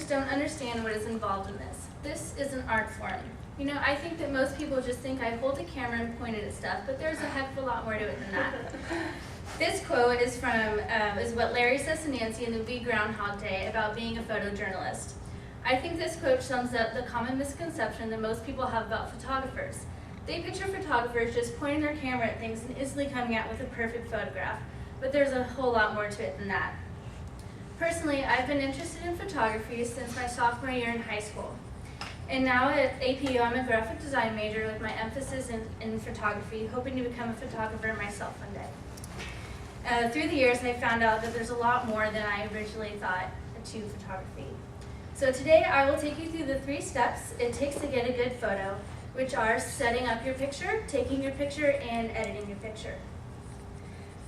photographers don't understand what is involved in this. This is an art form. You know, I think that most people just think I hold a camera and point it at stuff, but there's a heck of a lot more to it than that. This quote is what Larry says to Nancy in the movie Groundhog Day about being a photojournalist. I think this quote sums up the common misconception that most people have about photographers. They picture photographers just pointing their camera at things and instantly coming out with a perfect photograph, but there's a whole lot more to it than that. Personally, I've been interested in photography since my sophomore year in high school. And now at APU, I'm a graphic design major with my emphasis in photography, hoping to become a photographer myself one day. Through the years, I found out that there's a lot more than I originally thought to photography. So today, I will take you through the 3 steps it takes to get a good photo, which are setting up your picture, taking your picture, and editing your picture.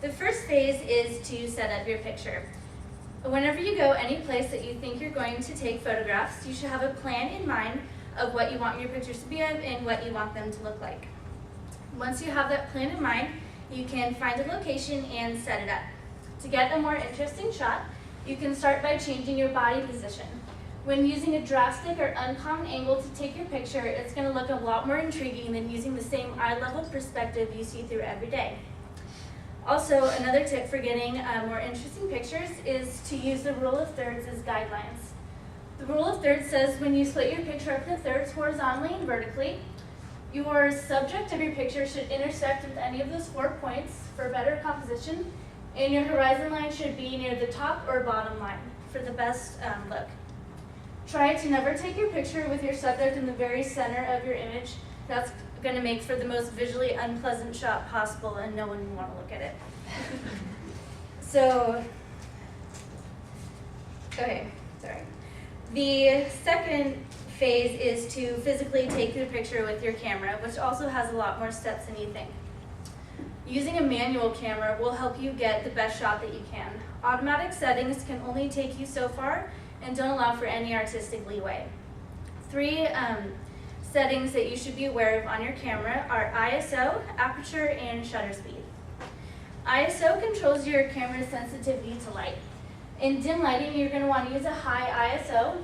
The first phase is to set up your picture. Whenever you go any place that you think you're going to take photographs, you should have a plan in mind of what you want your pictures to be of and what you want them to look like. Once you have that plan in mind, you can find a location and set it up. To get a more interesting shot, you can start by changing your body position. When using a drastic or uncommon angle to take your picture, it's going to look a lot more intriguing than using the same eye-level perspective you see through every day. Also, another tip for getting more interesting pictures is to use the rule of thirds as guidelines. The rule of thirds says when you split your picture up into thirds horizontally and vertically, your subject of your picture should intersect with any of those 4 points for better composition, and your horizon line should be near the top or bottom line for the best look. Try to never take your picture with your subject in the very center of your image. That's going to make for the most visually unpleasant shot possible, and no one will want to look at it. The second phase is to physically take the picture with your camera, which also has a lot more steps than you think. Using a manual camera will help you get the best shot that you can. Automatic settings can only take you so far and don't allow for any artistic leeway. 3 settings that you should be aware of on your camera are ISO, aperture, and shutter speed. ISO controls your camera's sensitivity to light. In dim lighting, you're going to want to use a high ISO.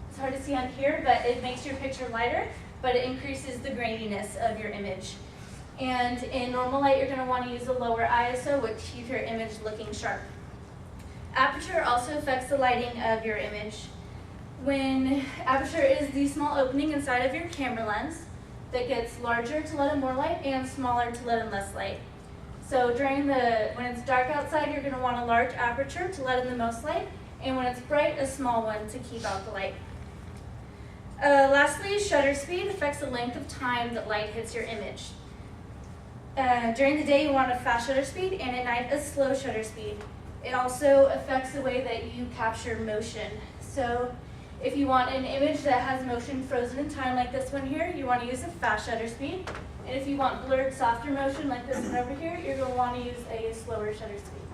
It's hard to see on here, but it makes your picture lighter, but it increases the graininess of your image. And in normal light, you're going to want to use a lower ISO, which keeps your image looking sharp. Aperture also affects the lighting of your image. When aperture is the small opening inside of your camera lens that gets larger to let in more light and smaller to let in less light. So when it's dark outside, you're going to want a large aperture to let in the most light, and when it's bright, a small one to keep out the light. Lastly, shutter speed affects the length of time that light hits your image. During the day, you want a fast shutter speed, and at night, a slow shutter speed. It also affects the way that you capture motion. So if you want an image that has motion frozen in time like this one here, you want to use a fast shutter speed. And if you want blurred, softer motion like this one over here, you're going to want to use a slower shutter speed.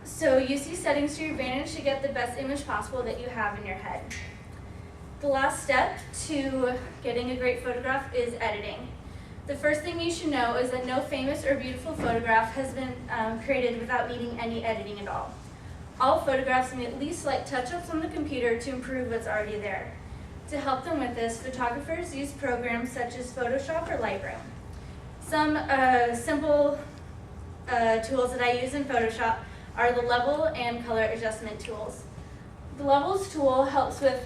So use these settings to your advantage to get the best image possible that you have in your head. The last step to getting a great photograph is editing. The first thing you should know is that no famous or beautiful photograph has been created without needing any editing at all. All photographs need at least slight touch-ups on the computer to improve what's already there. To help them with this, photographers use programs such as Photoshop or Lightroom. Some simple tools that I use in Photoshop are the level and color adjustment tools. The levels tool helps with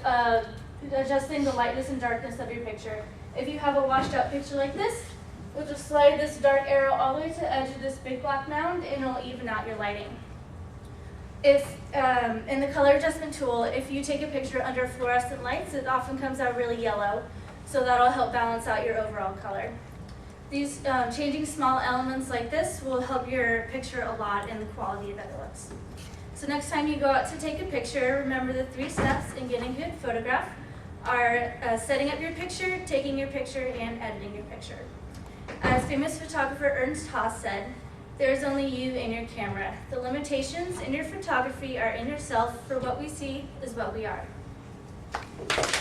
adjusting the lightness and darkness of your picture. If you have a washed out picture like this, we'll just slide this dark arrow all the way to the edge of this big black mound, and it'll even out your lighting. In the color adjustment tool, if you take a picture under fluorescent lights, it often comes out really yellow, so that'll help balance out your overall color. These changing small elements like this will help your picture a lot in the quality that it looks. So next time you go out to take a picture, remember the 3 steps in getting a good photograph are setting up your picture, taking your picture, and editing your picture. As famous photographer Ernst Haas said, "There is only you and your camera. The limitations in your photography are in yourself, for what we see is what we are."